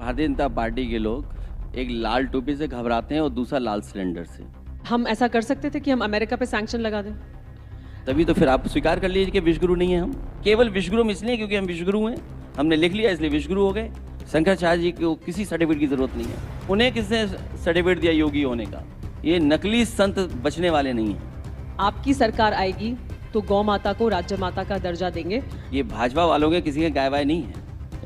Bharatiya Janata party के लोग एक लाल टोपी से घबराते हैं और दूसरा लाल सिलेंडर से। हम ऐसा कर सकते थे कि हम अमेरिका पे सैंक्शन लगा दें। तभी तो फिर आप स्वीकार कर लीजिए कि विश्वगुरु नहीं है हम। केवल विश्वगुरु हम इसलिए क्योंकि हम विश्वगुरु हैं, हमने लिख लिया इसलिए विश्वगुरु हो गए। शंकराचार्य जी को किसी सर्टिफिकेट की जरूरत नहीं है। उन्हें किसने सर्टिफिकेट दिया योगी होने का? ये नकली संत बचने वाले नहीं हैं। आपकी सरकार आएगी तो गौ माता को राज्य माता का दर्जा देंगे। ये भाजपा वालों के किसी के गाय वाय नहीं है,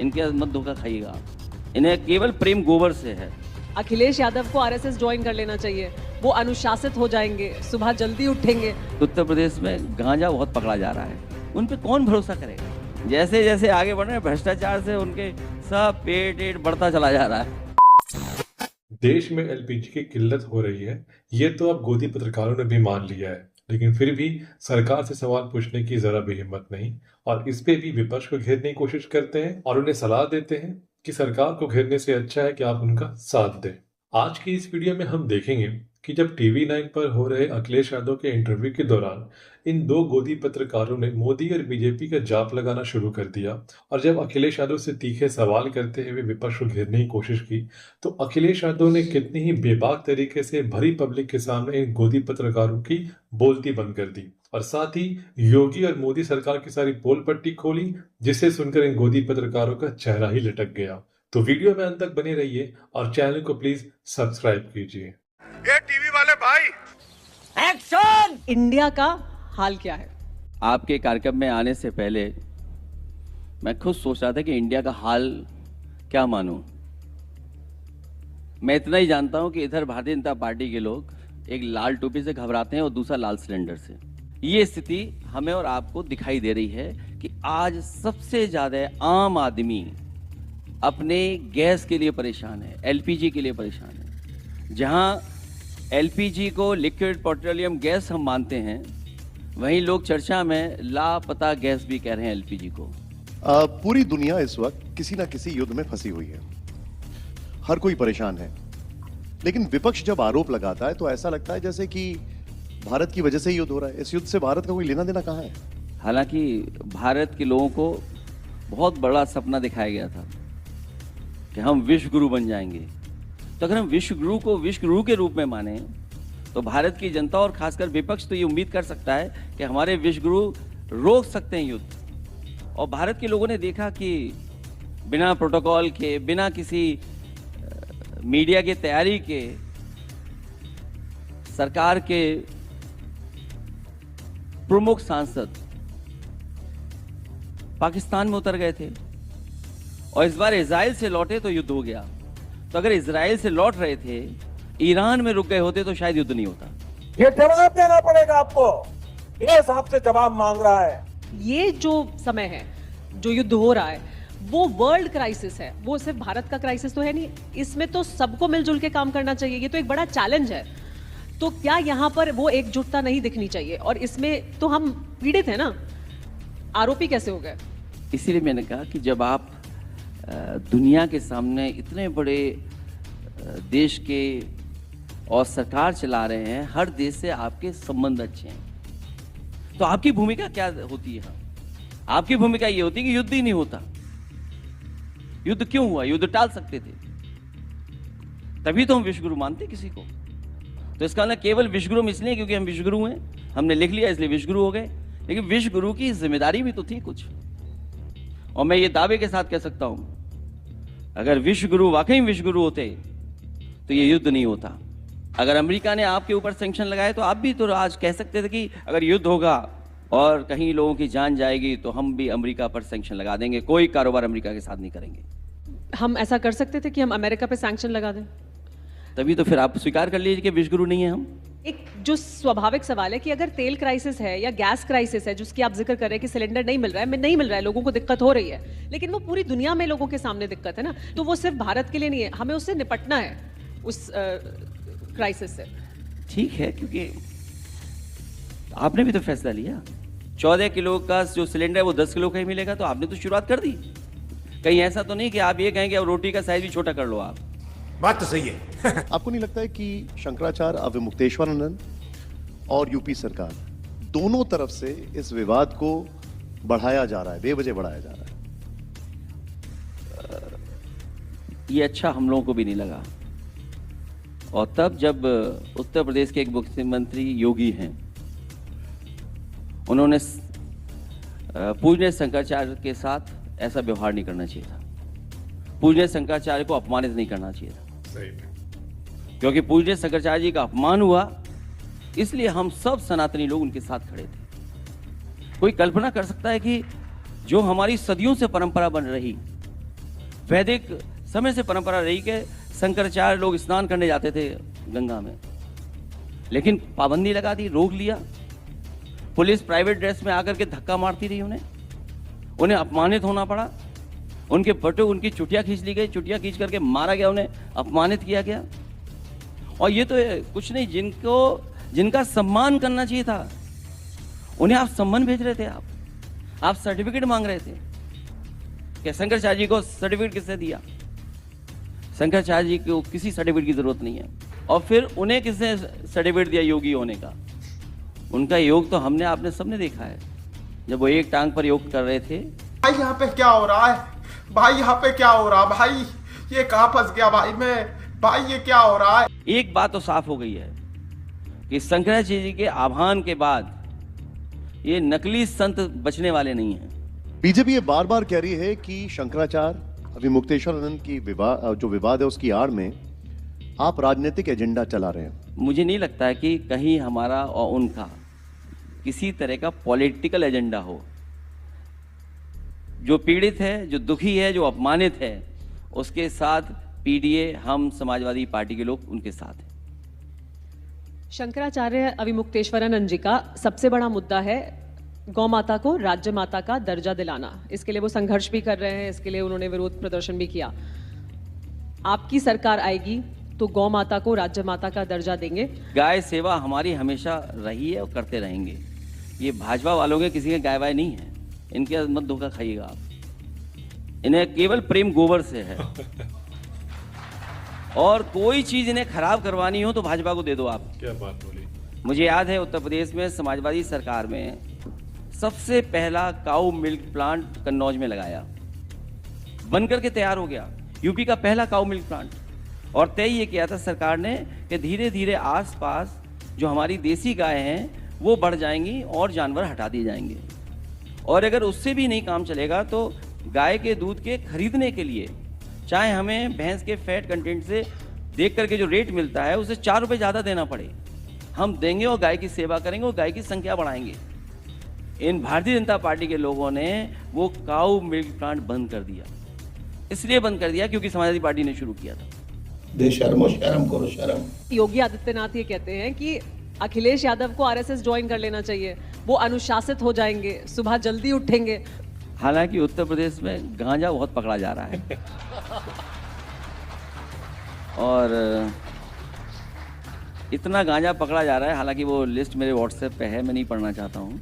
इनके मत धोखा खाइएगा आप। इन्हें केवल प्रेम गोबर से है। अखिलेश यादव को आरएसएस ज्वाइन कर लेना चाहिए, वो अनुशासित हो जाएंगे, सुबह जल्दी उठेंगे। उत्तर प्रदेश में गांजा बहुत पकड़ा जा रहा है, उन पे कौन भरोसा करेगा? जैसे जैसे आगे बढ़ रहे हैं भ्रष्टाचार से उनके सब पेट बढ़ता चला जा रहा है। देश में एलपीजी की किल्लत हो रही है, ये तो अब गोदी पत्रकारों ने भी मान लिया है, लेकिन फिर भी सरकार से सवाल पूछने की जरा भी हिम्मत नहीं और इस पे भी विपक्ष को घेरने की कोशिश करते हैं और उन्हें सलाह देते हैं कि सरकार को घेरने से अच्छा है कि आप उनका साथ दें। आज की इस वीडियो में हम देखेंगे कि जब TV9 पर हो रहे अखिलेश यादव के इंटरव्यू के दौरान इन दो गोदी पत्रकारों ने मोदी और बीजेपी का जाप लगाना शुरू कर दिया और जब अखिलेश यादव से तीखे सवाल करते हुए विपक्ष को घेरने की कोशिश की तो अखिलेश यादव ने कितनी ही बेबाक तरीके से भरी पब्लिक के सामने इन गोदी पत्रकारों की बोलती बंद कर दी और साथ ही योगी और मोदी सरकार की सारी पोल पट्टी खोली, जिसे सुनकर इन गोदी पत्रकारों का चेहरा ही लटक गया। तो वीडियो में अंत तक बने रहिए और चैनल को प्लीज सब्सक्राइब कीजिए। ये टीवी वाले भाई, एक्शन! इंडिया का हाल क्या है? आपके कार्यक्रम में आने से पहले मैं खुद सोच रहा था कि इंडिया का हाल क्या मानूं। मैं इतना ही जानता हूं कि इधर भारतीय जनता पार्टी के लोग एक लाल टोपी से घबराते हैं और दूसरा लाल सिलेंडर से। ये स्थिति हमें और आपको दिखाई दे रही है कि आज सबसे ज्यादा आम आदमी अपने गैस के लिए परेशान है, एलपीजी के लिए परेशान है। जहां एलपीजी को लिक्विड पेट्रोलियम गैस हम मानते हैं, वहीं लोग चर्चा में लापता गैस भी कह रहे हैं एलपीजी को। पूरी दुनिया इस वक्त किसी ना किसी युद्ध में फंसी हुई है, हर कोई परेशान है, लेकिन विपक्ष जब आरोप लगाता है तो ऐसा लगता है जैसे कि भारत की वजह से ही युद्ध हो रहा है। इस युद्ध से भारत का कोई लेना देना कहाँ है? हालांकि भारत के लोगों को बहुत बड़ा सपना दिखाया गया था कि हम विश्व गुरु बन जाएंगे। तो अगर हम विश्व गुरु को विश्व गुरु के रूप में माने तो भारत की जनता और खासकर विपक्ष तो ये उम्मीद कर सकता है कि हमारे विश्व गुरु रोक सकते हैं युद्ध। और भारत के लोगों ने देखा कि बिना प्रोटोकॉल के, बिना किसी मीडिया की तैयारी के सरकार के प्रमुख सांसद पाकिस्तान में उतर गए थे और इस बार इजराइल से लौटे तो युद्ध हो गया। तो अगर इजराइल से लौट रहे थे, ईरान में रुक गए होते तो शायद युद्ध नहीं होता। ये जवाब देना पड़ेगा आपको। ये आपसे जवाब मांग रहा है। ये जो समय है, जो युद्ध हो रहा है, वो वर्ल्ड क्राइसिस है, वो सिर्फ भारत का क्राइसिस तो है नहीं। इसमें तो सबको मिलजुल के काम करना चाहिए। ये तो एक बड़ा चैलेंज है। तो क्या यहाँ पर वो एकजुटता नहीं दिखनी चाहिए? और इसमें तो हम पीड़ित हैं ना, आरोपी कैसे हो गए? इसीलिए मैंने कहा कि जब आप दुनिया के सामने इतने बड़े देश के और सरकार चला रहे हैं, हर देश से आपके संबंध अच्छे हैं, तो आपकी भूमिका क्या होती है? आपकी भूमिका ये होती है कि युद्ध ही नहीं होता। युद्ध क्यों हुआ? युद्ध टाल सकते थे, तभी तो हम विश्वगुरु मानते किसी को। तो इसका मतलब केवल विश्वगुरु हम इसलिए क्योंकि हम विश्वगुरु हैं, हमने लिख लिया इसलिए विश्वगुरु हो गए। लेकिन विश्वगुरु की जिम्मेदारी भी तो थी कुछ। और मैं ये दावे के साथ कह सकता हूं, अगर विश्वगुरु वाकई विश्वगुरु होते तो ये युद्ध नहीं होता। अगर अमेरिका ने आपके ऊपर सैंक्शन लगाए तो आप भी तो आज कह सकते थे कि अगर युद्ध होगा और कहीं लोगों की जान जाएगी तो हम भी अमेरिका पर सैंक्शन लगा देंगे, कोई कारोबार अमेरिका के साथ नहीं करेंगे। हम ऐसा कर सकते थे कि हम अमेरिका पे सैंक्शन लगा दें। तभी तो फिर आप स्वीकार कर लीजिए कि विश्वगुरु नहीं है हम। एक जो स्वाभाविक सवाल है कि अगर तेल क्राइसिस है या गैस क्राइसिस है, जिसकी आप जिक्र कर रहे हैं कि सिलेंडर नहीं मिल रहा है, नहीं मिल रहा है, लोगों को दिक्कत हो रही है, लेकिन वो पूरी दुनिया में लोगों के सामने दिक्कत है ना। तो वो सिर्फ भारत के लिए नहीं है, हमें उससे निपटना है, उस क्राइसिस से। ठीक है, क्योंकि आपने भी तो फैसला लिया 14 किलो का जो सिलेंडर है वो 10 किलो का ही मिलेगा, तो आपने तो शुरुआत कर दी। कहीं ऐसा तो नहीं कि आप ये कहें कि अब रोटी का साइज भी छोटा कर लो आप। बात तो सही है। आपको नहीं लगता है कि शंकराचार्य, अविमुक्तेश्वरानंद और यूपी सरकार दोनों तरफ से इस विवाद को बढ़ाया जा रहा है, बेवजह बढ़ाया जा रहा है? ये अच्छा हम लोगों को भी नहीं लगा। और तब जब उत्तर प्रदेश के एक मुख्यमंत्री योगी हैं, उन्होंने पूज्य शंकराचार्य के साथ ऐसा व्यवहार नहीं करना चाहिए था। पूज्य शंकराचार्य को अपमानित नहीं करना चाहिए था। सही में। क्योंकि पूज्य शंकराचार्य जी का अपमान हुआ, इसलिए हम सब सनातनी लोग उनके साथ खड़े थे। कोई कल्पना कर सकता है कि जो हमारी सदियों से परंपरा बन रही, वैदिक समय से परंपरा रही कि शंकराचार्य लोग स्नान करने जाते थे गंगा में, लेकिन पाबंदी लगा दी, रोक लिया। पुलिस प्राइवेट ड्रेस में आकर के धक्का मारती रही, उन्हें अपमानित होना पड़ा। उनके फोटो, उनकी चुटिया खींच ली गई, चुटिया खींच करके मारा गया, उन्हें अपमानित किया गया। और ये तो कुछ नहीं, जिनका सम्मान करना चाहिए था, उन्हें आप सम्मान भेज रहे थे। आप सर्टिफिकेट मांग रहे थे कि शंकराचार्य जी को सर्टिफिकेट किसने दिया? शंकराचार्य जी को किसी सर्टिफिकेट की जरूरत नहीं है। और फिर उन्हें किसने सर्टिफिकेट दिया योगी होने का? उनका योग तो हमने, आपने सबने देखा है, जब वो एक टांग पर योग कर रहे थे। भाई यहाँ पे क्या हो रहा है? भाई यहाँ पे क्या हो रहा है? भाई ये कहाँ फंस गया भाई मैं? भाई ये क्या हो रहा है? एक बात तो साफ हो गई है कि शंकराचार्य जी के आह्वान के बाद ये नकली संत बचने वाले नहीं हैं। बीजेपी ये बार बार कह रही है कि शंकराचार्य अभी मुक्तेश्वरानंद की जो विवाद है उसकी आड़ में आप राजनीतिक एजेंडा चला रहे हैं। मुझे नहीं लगता है कि कहीं हमारा और उनका किसी तरह का पॉलिटिकल एजेंडा हो। जो पीड़ित है, जो दुखी है, जो अपमानित है, उसके साथ पीडीए, हम समाजवादी पार्टी के लोग उनके साथ हैं। शंकराचार्य अविमुक्तेश्वरानंद जी का सबसे बड़ा मुद्दा है गौ माता को राज्य माता का दर्जा दिलाना। इसके लिए वो संघर्ष भी कर रहे हैं, इसके लिए उन्होंने विरोध प्रदर्शन भी किया। आपकी सरकार आएगी तो गौ माता को राज्य माता का दर्जा देंगे? गाय सेवा हमारी हमेशा रही है और करते रहेंगे। ये भाजपा वालों के किसी के गाय वाय नहीं है, इनके मत धोखा खाइएगा आप। इन्हें केवल प्रेम गोबर से है। और कोई चीज इन्हें खराब करवानी हो तो भाजपा को दे दो आप। क्या बात बोली। मुझे याद है उत्तर प्रदेश में समाजवादी सरकार में सबसे पहला काऊ मिल्क प्लांट कन्नौज में लगाया, बनकर के तैयार हो गया, यूपी का पहला काऊ मिल्क प्लांट। और तय ये किया था सरकार ने कि धीरे धीरे आसपास जो हमारी देसी गाय हैं वो बढ़ जाएंगी और जानवर हटा दिए जाएंगे। और अगर उससे भी नहीं काम चलेगा तो गाय के दूध के खरीदने के लिए चाहे हमें भैंस के फैट कंटेंट से देख करके जो रेट मिलता है उसे 4 रुपये ज़्यादा देना पड़े, हम देंगे और गाय की सेवा करेंगे और गाय की संख्या बढ़ाएंगे। इन भारतीय जनता पार्टी के लोगों ने वो काऊ मिल्क प्लांट बंद कर दिया। इसलिए बंद कर दिया क्योंकि समाजवादी पार्टी ने शुरू किया था। बेशर्मो शर्म करो शर्म। योगी आदित्यनाथ ये कहते हैं कि अखिलेश यादव को आरएसएस ज्वाइन कर लेना चाहिए, वो अनुशासित हो जाएंगे, सुबह जल्दी उठेंगे। हालांकि उत्तर प्रदेश में गांजा बहुत पकड़ा जा रहा है और इतना गांजा पकड़ा जा रहा है, हालांकि वो लिस्ट मेरे व्हाट्सएप पे है, मैं नहीं पढ़ना चाहता हूँ।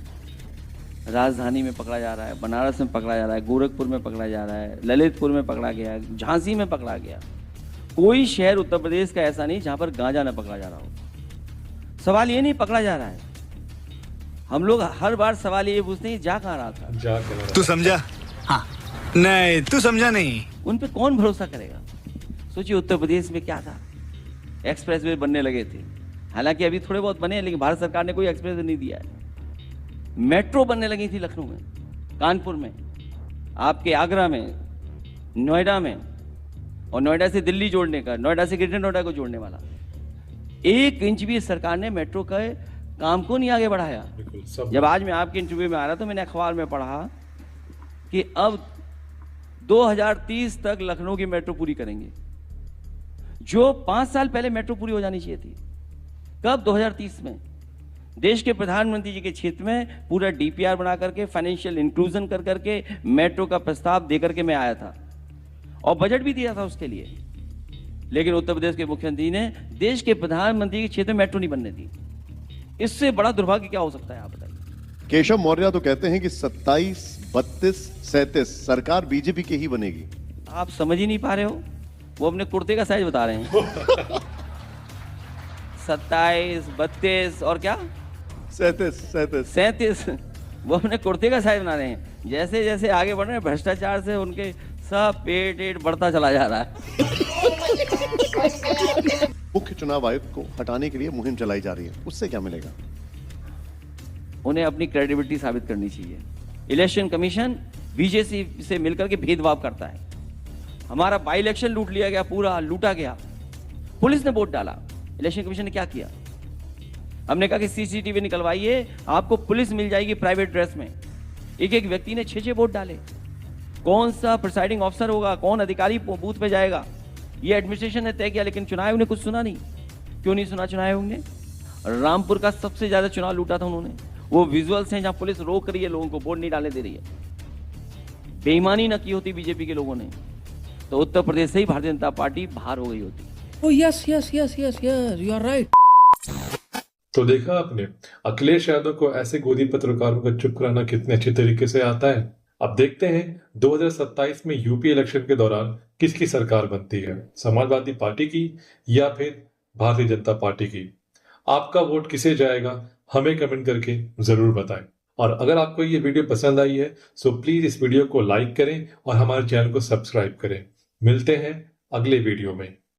राजधानी में पकड़ा जा रहा है, बनारस में पकड़ा जा रहा है, गोरखपुर में पकड़ा जा रहा है, ललितपुर में पकड़ा गया, झांसी में पकड़ा गया। कोई शहर उत्तर प्रदेश का ऐसा नहीं जहां पर गांजा न पकड़ा जा रहा हो। सवाल ये नहीं पकड़ा जा रहा है, हम लोग हर बार सवाल ये पूछते हैं जा कहाँ रहा था। तू समझा? हाँ। नहीं तू समझा नहीं। उन पे कौन भरोसा करेगा? सोचिए उत्तर प्रदेश में क्या था, एक्सप्रेसवे बनने लगे थे, हालांकि अभी थोड़े बहुत बने हैं लेकिन भारत सरकार ने कोई एक्सप्रेसवे नहीं दिया है। मेट्रो बनने लगी थी लखनऊ में, कानपुर में, आपके आगरा में, नोएडा में, और नोएडा से दिल्ली जोड़ने का, नोएडा से ग्रेटर नोएडा को जोड़ने वाला 1 इंच भी सरकार ने मेट्रो का काम को नहीं आगे बढ़ाया। जब आज मैं आपके इंटरव्यू में आ रहा तो मैंने अखबार में पढ़ा कि अब 2030 तक लखनऊ की मेट्रो पूरी करेंगे, जो 5 साल पहले मेट्रो पूरी हो जानी चाहिए थी। कब? 2030 में। देश के प्रधानमंत्री जी के क्षेत्र में पूरा डीपीआर बना करके, फाइनेंशियल इंक्लूजन कर करके मेट्रो का प्रस्ताव दे करके मैं आया था और बजट भी दिया था उसके लिए। लेकिन उत्तर प्रदेश के मुख्यमंत्री ने देश के प्रधानमंत्री के क्षेत्र में मेट्रो नहीं बनने दी। इससे बड़ा दुर्भाग्य क्या हो सकता है आप बताइए। केशव मौर्य तो कहते हैं कि 27, 32, 37 सरकार बीजेपी की ही बनेगी। आप समझ ही नहीं पा रहे हो, वो अपने कुर्ते का साइज बता रहे हैं। 27, 32 और क्या 37 वो अपने कुर्ते का साइज बना रहे हैं। जैसे जैसे आगे बढ़ रहे हैं भ्रष्टाचार से उनके सब पेट बढ़ता चला जा रहा है। मुख्य चुनाव आयुक्त को हटाने के लिए मुहिम चलाई जा रही है, उससे क्या मिलेगा? उन्हें अपनी क्रेडिबिलिटी साबित करनी चाहिए। इलेक्शन कमीशन बीजेपी से मिलकर के भेदभाव करता है। हमारा बाई इलेक्शन लूट लिया गया, पूरा लूटा गया। पुलिस ने वोट डाला, इलेक्शन कमीशन ने क्या किया? हमने कहा कि सीसीटीवी निकलवाइए, आपको पुलिस मिल जाएगी प्राइवेट ड्रेस में। एक एक व्यक्ति ने 6-6 वोट डाले। कौन सा प्रिसाइडिंग ऑफिसर होगा, कौन अधिकारी बूथ पे जाएगा, ये एडमिनिस्ट्रेशन ने तय किया। लेकिन चुनाव आयोग ने कुछ सुना नहीं। क्यों नहीं सुना चुनाव आयोग ने? रामपुर का सबसे ज्यादा चुनाव लूटा था उन्होंने। वो विजुअल्स हैं जहां पुलिस रोक रही है लोगों को, वोट नहीं डालने दे रही है। बेईमानी न की होती बीजेपी के लोगों ने तो उत्तर प्रदेश से ही भारतीय जनता पार्टी बाहर हो गई होती। Oh yes, you are right. तो देखा आपने, अखिलेश यादव को ऐसे गोदी पत्रकारों को चुप कराना कितने अच्छे तरीके से आता है। अब देखते हैं 2027 में यूपी इलेक्शन के दौरान किसकी सरकार बनती है, समाजवादी पार्टी की या फिर भारतीय जनता पार्टी की। आपका वोट किसे जाएगा हमें कमेंट करके जरूर बताएं। और अगर आपको ये वीडियो पसंद आई है तो प्लीज इस वीडियो को लाइक करें और हमारे चैनल को सब्सक्राइब करें। मिलते हैं अगले वीडियो में।